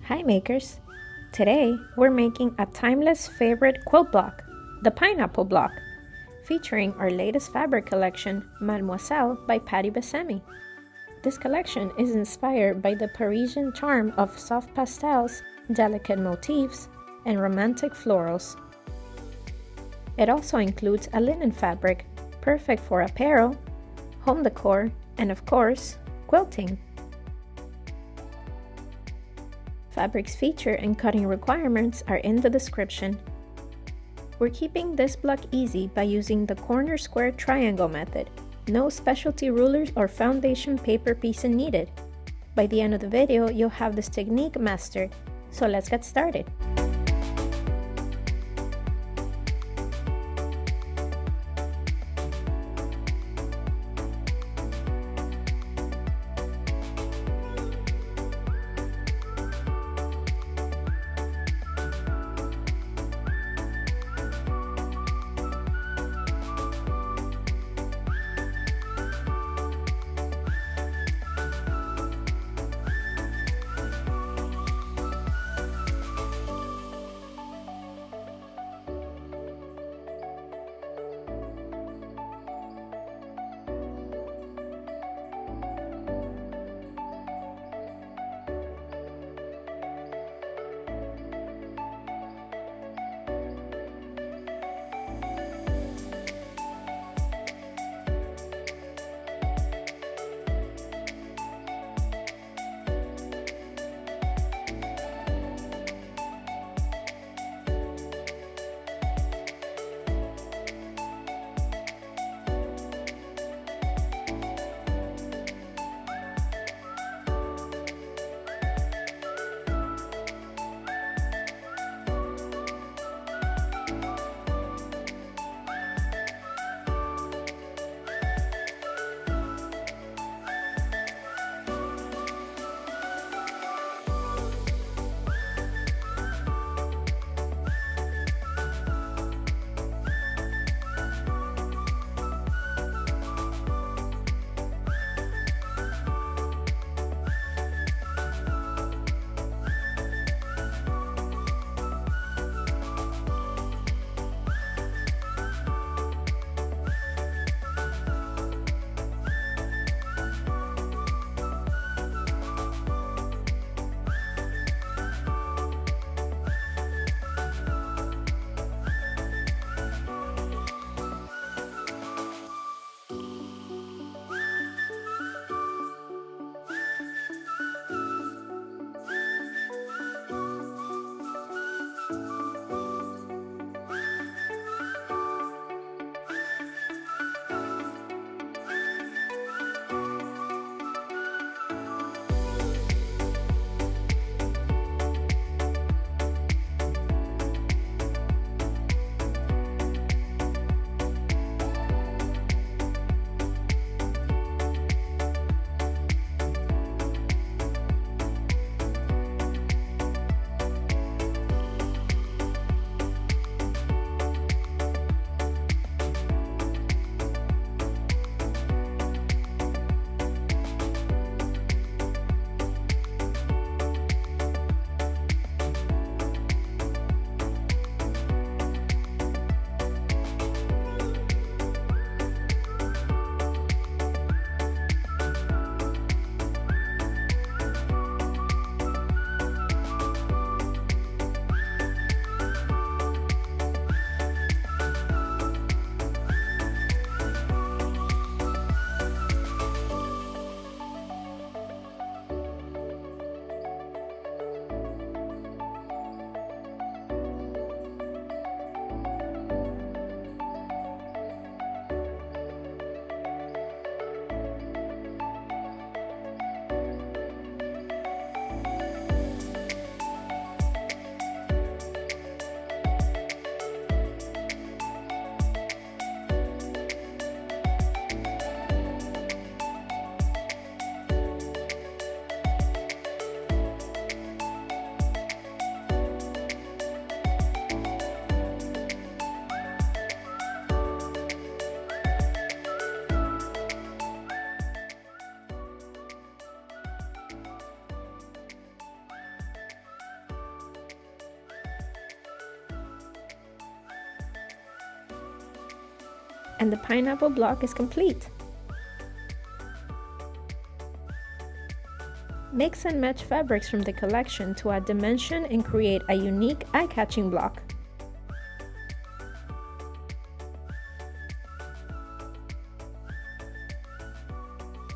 Hi makers! Today we're making a timeless favorite quilt block, the Pineapple Block, featuring our latest fabric collection, Mademoiselle by Patty Basemi. This collection is inspired by the Parisian charm of soft pastels, delicate motifs, and romantic florals. It also includes a linen fabric, perfect for apparel, home decor, and of course, quilting. Fabrics feature and cutting requirements are in the description. We're keeping this block easy by using the corner square triangle method. No specialty rulers or foundation paper piecing needed. By the end of the video, you'll have this technique mastered. So let's get started. And the pineapple block is complete. Mix and match fabrics from the collection to add dimension and create a unique eye-catching block.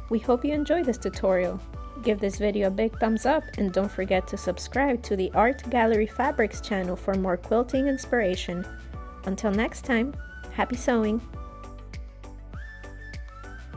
We hope you enjoyed this tutorial. Give this video a big thumbs up and don't forget to subscribe to the Art Gallery Fabrics channel for more quilting inspiration. Until next time, happy sewing!